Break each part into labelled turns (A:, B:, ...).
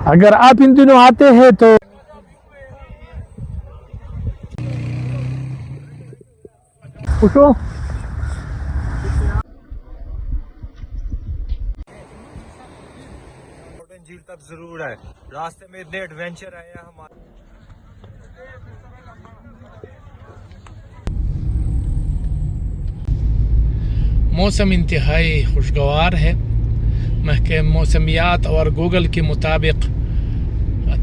A: اگر آپ ان دنوں آتے ہیں تو اٹھو
B: جھیل تک ضرور ہے. راستے میں اتنے ایڈونچر آئے ہیں ہمارے.
A: موسم انتہائی خوشگوار ہے. محکمہ موسمیات اور گوگل کے مطابق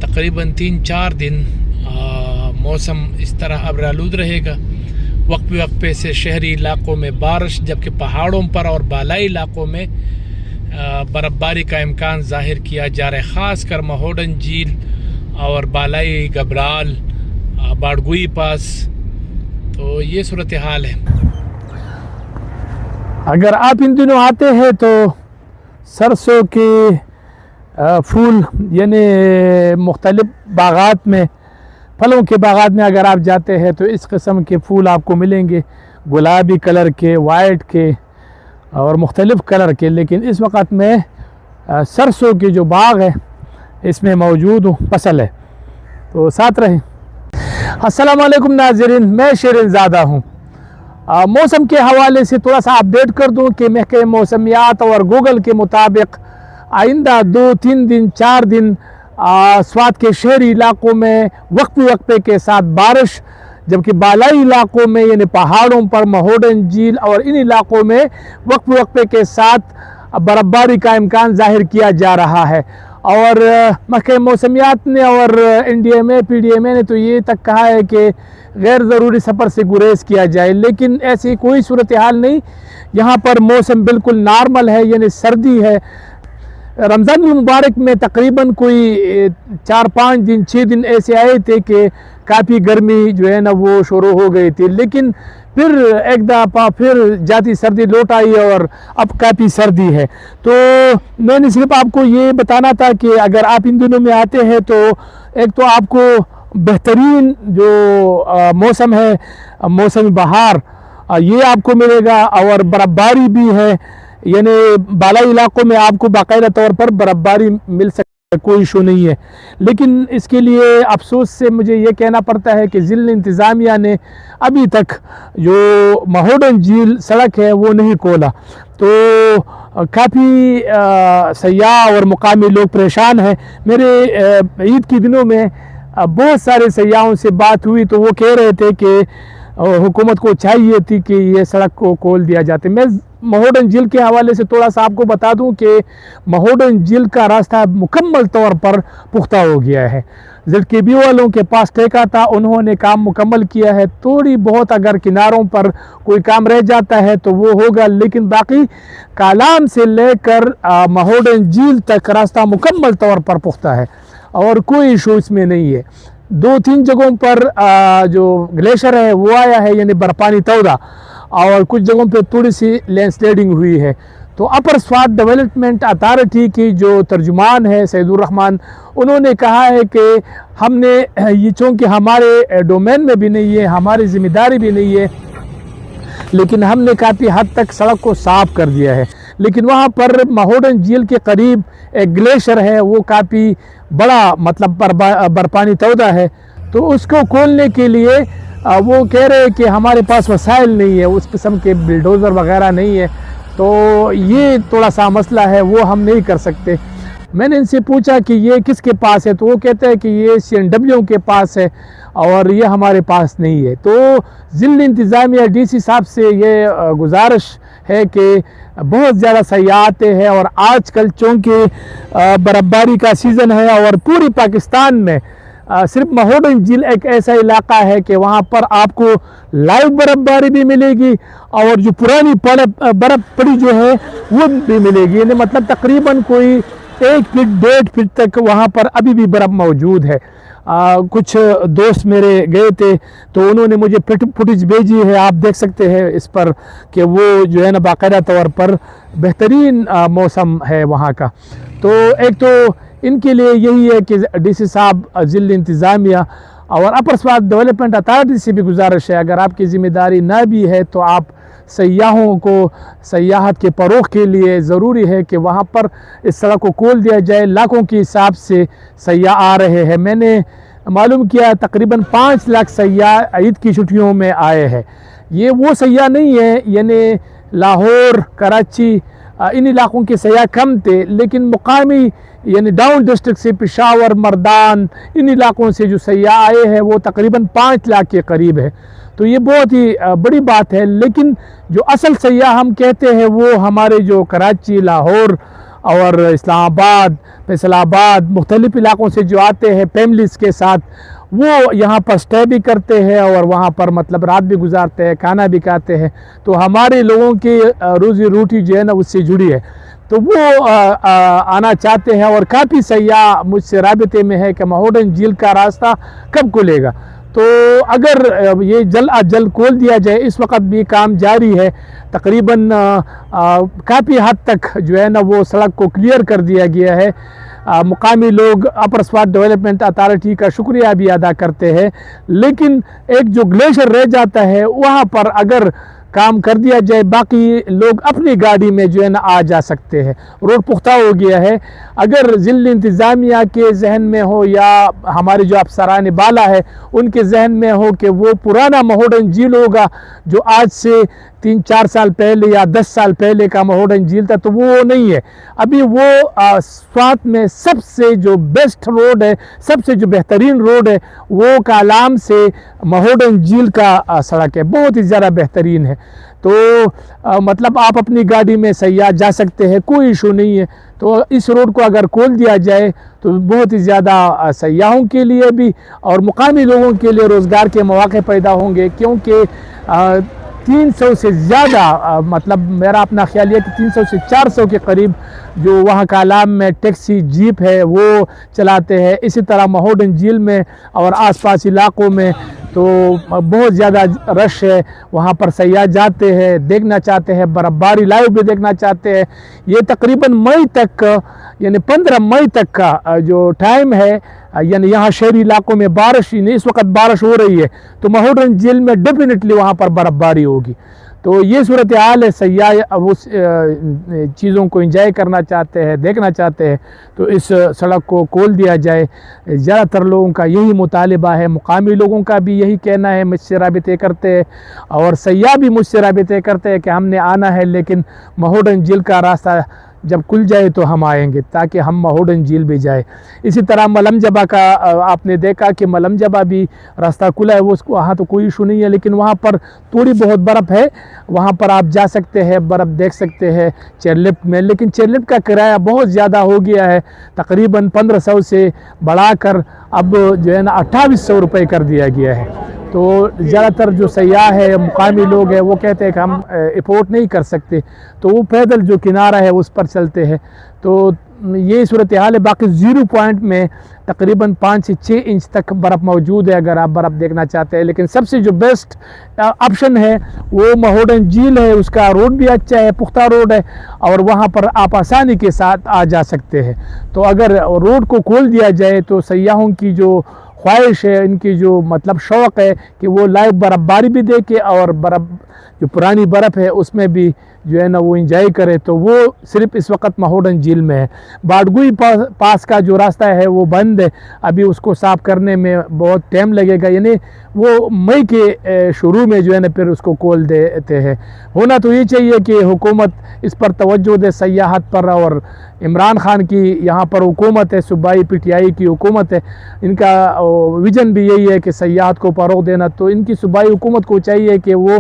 A: تقریباً 3-4 دن موسم اس طرح ابرآلود رہے گا. وقفے وقفے سے شہری علاقوں میں بارش، جبکہ پہاڑوں پر اور بالائی علاقوں میں برفباری کا امکان ظاہر کیا جا رہا ہے، خاص کر مہوڈن جھیل اور بالائی گبرال، باڑگوئی پاس. تو یہ صورتحال ہے. اگر آپ ان دنوں آتے ہیں تو سرسوں کے پھول یعنی مختلف باغات میں، پھلوں کے باغات میں اگر آپ جاتے ہیں تو اس قسم کے پھول آپ کو ملیں گے، گلابی کلر کے، وائٹ کے اور مختلف کلر کے. لیکن اس وقت میں سرسوں کے جو باغ ہے اس میں موجود ہوں، فصل ہے. تو ساتھ رہیں. السلام علیکم ناظرین، میں شیرین زادہ ہوں. موسم کے حوالے سے تھوڑا سا اپڈیٹ کر دوں کہ محکمہ موسمیات اور گوگل کے مطابق آئندہ 2-3 دن 4 دن سوات کے شہری علاقوں میں وقفے وقفے کے ساتھ بارش، جبکہ بالائی علاقوں میں یعنی پہاڑوں پر مہوڈن جھیل اور ان علاقوں میں وقفے وقفے کے ساتھ برفباری کا امکان ظاہر کیا جا رہا ہے. اور محکمہ موسمیات نے اور NDMA PDMA نے تو یہ تک کہا ہے کہ غیر ضروری سفر سے گریز کیا جائے، لیکن ایسی کوئی صورتحال نہیں. یہاں پر موسم بالکل نارمل ہے، یعنی سردی ہے. رمضان المبارک میں تقریباً کوئی 4-5 دن 6 دن ایسے آئے تھے کہ کافی گرمی جو ہے نا وہ شروع ہو گئی تھی، لیکن پھر ایک دفعہ پھر جاتی سردی لوٹ آئی اور اب کافی سردی ہے. تو میں نے صرف آپ کو یہ بتانا تھا کہ اگر آپ ان دنوں میں آتے ہیں تو ایک تو آپ کو بہترین جو موسم ہے، موسم بہار، یہ آپ کو ملے گا اور برفباری بھی ہے. یعنی بالائی علاقوں میں آپ کو باقاعدہ طور پر برفباری مل سکتی ہے، کوئی ایشو نہیں ہے. لیکن اس کے لیے افسوس سے مجھے یہ کہنا پڑتا ہے کہ ضلع انتظامیہ نے ابھی تک جو مہوڈن جھیل سڑک ہے وہ نہیں کھولا. تو کافی سیاح اور مقامی لوگ پریشان ہیں. میرے عید کے دنوں میں بہت سارے سیاحوں سے بات ہوئی تو وہ کہہ رہے تھے کہ حکومت کو چاہیے تھی کہ یہ سڑک کو کھول دیا جاتے. میں مہوڈن جھیل کے حوالے سے تھوڑا سا آپ کو بتا دوں کہ مہوڈن جھیل کا راستہ مکمل طور پر پختہ ہو گیا ہے. ZKB والوں کے پاس ٹھیکہ تھا، انہوں نے کام مکمل کیا ہے. تھوڑی بہت اگر کناروں پر کوئی کام رہ جاتا ہے تو وہ ہوگا، لیکن باقی کالام سے لے کر مہوڈن جھیل تک راستہ مکمل طور پر پختہ ہے اور کوئی ایشو اس میں نہیں ہے. 2-3 جگہوں پر جو گلیشر ہے وہ آیا ہے، یعنی برفانی تودہ، اور کچھ جگہوں پہ تھوڑی سی لینڈ سلائڈنگ ہوئی ہے. تو اپر سوات ڈیولپمنٹ اتھارٹی کی جو ترجمان ہے سید الرحمان، انہوں نے کہا ہے کہ ہم نے یہ چونکہ ہمارے ڈومین میں بھی نہیں ہے، ہماری ذمہ داری بھی نہیں ہے، لیکن ہم نے کافی حد تک سڑک کو صاف کر دیا ہے. لیکن وہاں پر مہوڈن جھیل کے قریب ایک گلیشر ہے، وہ کافی بڑا مطلب برفانی تودہ ہے. تو اس کو کھولنے کے لیے وہ کہہ رہے کہ ہمارے پاس وسائل نہیں ہے، اس قسم کے بلڈوزر وغیرہ نہیں ہے. تو یہ تھوڑا سا مسئلہ ہے، وہ ہم نہیں کر سکتے. میں نے ان سے پوچھا کہ یہ کس کے پاس ہے، تو وہ کہتے ہیں کہ یہ CNW کے پاس ہے اور یہ ہمارے پاس نہیں ہے. تو ضلع انتظامیہ DC صاحب سے یہ گزارش ہے کہ بہت زیادہ سیاح آتے ہیں، اور آج کل چونکہ برفباری کا سیزن ہے اور پوری پاکستان میں صرف مہوڈن جھیل ایک ایسا علاقہ ہے کہ وہاں پر آپ کو لائیو برفباری بھی ملے گی اور جو پرانی برف پڑی جو ہے وہ بھی ملے گی. یعنی مطلب تقریباً کوئی 1 فٹ 1.5 فٹ تک وہاں پر ابھی بھی برف موجود ہے. کچھ دوست میرے گئے تھے تو انہوں نے مجھے فوٹیج بھیجی ہے، آپ دیکھ سکتے ہیں اس پر کہ وہ جو ہے نا باقاعدہ طور پر بہترین موسم ہے وہاں کا. تو ایک تو ان کے لیے یہی ہے کہ DC صاحب، ضلع انتظامیہ اور اپر سوات ڈیولپمنٹ اتھارٹی سے بھی گزارش ہے، اگر آپ کی ذمہ داری نہ بھی ہے تو آپ سیاحوں کو سیاحت کے فروغ کے لیے ضروری ہے کہ وہاں پر اس سڑک کو کھول دیا جائے۔ لاکھوں کے حساب سے سیاح آ رہے ہیں، میں نے معلوم کیا تقریباً 5 لاکھ سیاح عید کی چھٹیوں میں آئے ہیں۔ یہ وہ سیاح نہیں ہے، یعنی لاہور، کراچی ان علاقوں کے سیاح کم تھے، لیکن مقامی یعنی ڈاؤن ڈسٹرکٹ سے پشاور، مردان ان علاقوں سے جو سیاح آئے ہیں وہ تقریباً 5 لاکھ کے قریب ہے۔ تو یہ بہت ہی بڑی بات ہے، لیکن جو اصل سیاح ہم کہتے ہیں وہ ہمارے جو کراچی، لاہور اور اسلام آباد، فیصل آباد مختلف علاقوں سے جو آتے ہیں فیملیز کے ساتھ، وہ یہاں پر سٹے بھی کرتے ہیں اور وہاں پر مطلب رات بھی گزارتے ہیں، کھانا بھی کھاتے ہیں۔ تو ہمارے لوگوں کی روزی روٹی جو ہے نا اس سے جڑی ہے، تو وہ آنا چاہتے ہیں۔ اور کافی سیاح مجھ سے رابطے میں ہے کہ مہوڈن جھیل کا راستہ کب کھلے گا۔ تو اگر یہ جلد از جلد کھول دیا جائے، اس وقت بھی کام جاری ہے، تقریباً کافی حد تک جو ہے نا وہ سڑک کو کلیئر کر دیا گیا ہے۔ مقامی لوگ اپر سوات ڈیولپمنٹ اتھارٹی کا شکریہ بھی ادا کرتے ہیں، لیکن ایک جو گلیشر رہ جاتا ہے وہاں پر اگر کام کر دیا جائے، باقی لوگ اپنی گاڑی میں جو ہے نا آ جا سکتے ہیں۔ روڈ پختہ ہو گیا ہے۔ اگر ضلع انتظامیہ کے ذہن میں ہو یا ہمارے جو افسران بالا ہے ان کے ذہن میں ہو کہ وہ پرانا مہوڈن جھیل ہوگا جو آج سے 3-4 سال پہلے یا 10 سال پہلے کا مہوڈن جھیل تھا، تو وہ نہیں ہے۔ ابھی وہ سوات میں سب سے جو بیسٹ روڈ ہے، سب سے جو بہترین روڈ ہے، وہ کالام سے مہوڈن جھیل کا سڑک ہے، بہت ہی زیادہ بہترین ہے۔ تو مطلب آپ اپنی گاڑی میں سیاح جا سکتے ہیں، کوئی ایشو نہیں ہے۔ تو اس روڈ کو اگر کھول دیا جائے تو بہت ہی زیادہ سیاحوں کے لیے بھی اور مقامی لوگوں کے لیے روزگار کے مواقع پیدا ہوں گے، کیونکہ 300 سے زیادہ مطلب میرا اپنا خیال یہ کہ 300 سے 400 کے قریب جو وہاں کالام میں ٹیکسی جیپ ہے وہ چلاتے ہیں۔ اسی طرح مہوڈن جھیل میں اور آس پاس علاقوں میں تو بہت زیادہ رش ہے، وہاں پر سیاح جاتے ہیں، دیکھنا چاہتے ہیں، برف باری لائیو بھی دیکھنا چاہتے ہیں۔ یہ تقریباً مئی تک یعنی 15 مئی تک کا جو ٹائم ہے، یعنی یہاں شہری علاقوں میں بارش ہی نہیں، اس وقت بارش ہو رہی ہے، تو مہوڈن جھیل میں ڈیفینیٹلی وہاں پر برف باری ہوگی۔ تو یہ صورتحال ہے، سیاح اب اس چیزوں کو انجوائے کرنا چاہتے ہیں، دیکھنا چاہتے ہیں، تو اس سڑک کو کھول دیا جائے۔ زیادہ تر لوگوں کا یہی مطالبہ ہے، مقامی لوگوں کا بھی یہی کہنا ہے، مجھ سے رابطے کرتے ہیں اور سیاح بھی مجھ سے رابطے کرتے ہیں کہ ہم نے آنا ہے، لیکن مہوڈن جھیل کا راستہ جب کھل جائے تو ہم آئیں گے تاکہ ہم مہوڈن جھیل بھی جائیں۔ اسی طرح ملم جبہ کا آپ نے دیکھا کہ ملم جبہ بھی راستہ کھلا ہے، وہاں تو کوئی ایشو نہیں ہے، لیکن وہاں پر تھوڑی بہت برف ہے، وہاں پر آپ جا سکتے ہیں، برف دیکھ سکتے ہیں چیئر لفٹ میں، لیکن چیئر لفٹ کا کرایہ بہت زیادہ ہو گیا ہے، تقریباً 1500 سے بڑھا کر اب جو ہے نا 2800 روپے کر دیا گیا ہے۔ تو زیادہ تر جو سیاح ہے، مقامی لوگ ہیں، وہ کہتے ہیں کہ ہم افورڈ نہیں کر سکتے، تو وہ پیدل جو کنارہ ہے اس پر چلتے ہیں۔ تو یہ صورتحال ہے۔ باقی 0 پوائنٹ میں تقریباً 5 سے 6 انچ تک برف موجود ہے اگر آپ برف دیکھنا چاہتے ہیں، لیکن سب سے جو بیسٹ آپشن ہے وہ مہوڈن جھیل ہے۔ اس کا روڈ بھی اچھا ہے، پختہ روڈ ہے، اور وہاں پر آپ آسانی کے ساتھ آ جا سکتے ہیں۔ تو اگر روڈ کو کھول دیا جائے تو سیاحوں کی جو خواہش ہے، ان کی جو مطلب شوق ہے کہ وہ لائیو برف باری بھی دیکھے اور برف جو پرانی برف ہے اس میں بھی جو ہے نا وہ انجوائے کرے، تو وہ صرف اس وقت مہوڈن جھیل میں ہے۔ باڑگوئی پاس کا جو راستہ ہے وہ بند ہے، ابھی اس کو صاف کرنے میں بہت ٹائم لگے گا، یعنی وہ مئی کے شروع میں جو ہے نا پھر اس کو کھول دیتے ہیں۔ ہونا تو یہ چاہیے کہ حکومت اس پر توجہ دے سیاحت پر، اور عمران خان کی یہاں پر حکومت ہے، صوبائی پی ٹی آئی کی حکومت ہے، ان کا ویژن بھی یہی ہے کہ سیاحت کو فروغ دینا، تو ان کی صوبائی حکومت کو چاہیے کہ وہ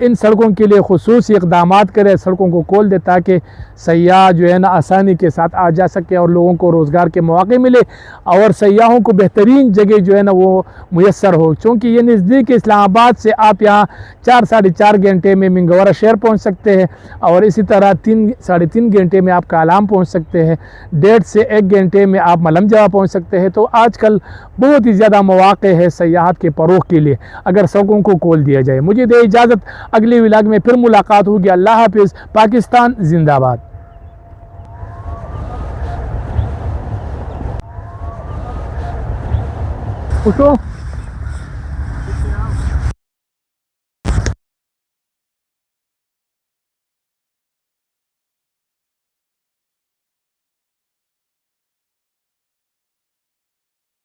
A: ان سڑکوں کے لیے خصوصی اقدامات کرے، سڑکوں کو کھول دے تاکہ سیاح جو ہے نا آسانی کے ساتھ آ جا سکے اور لوگوں کو روزگار کے مواقع ملے اور سیاحوں کو بہترین جگہ جو ہے نا وہ میسر ہو، چونکہ یہ نزدیک اسلام آباد سے آپ یہاں 4-4.5 گھنٹے میں منگورہ شہر پہنچ سکتے ہیں، اور اسی طرح 3-3.5 گھنٹے میں آپ کالام پہنچ سکتے ہیں، 1.5 سے 1 گھنٹے میں آپ ملم جبہ پہنچ سکتے ہیں۔ تو آج کل بہت ہی زیادہ مواقع ہے سیاحت کے فروغ کے لیے اگر سڑکوں کو کھول دیا جائے۔ مجھے دے اجازت، اگلے ولاگ میں پھر ملاقات ہوگی۔ اللہ حافظ، پاکستان زندہ باد۔ خوش ہو؟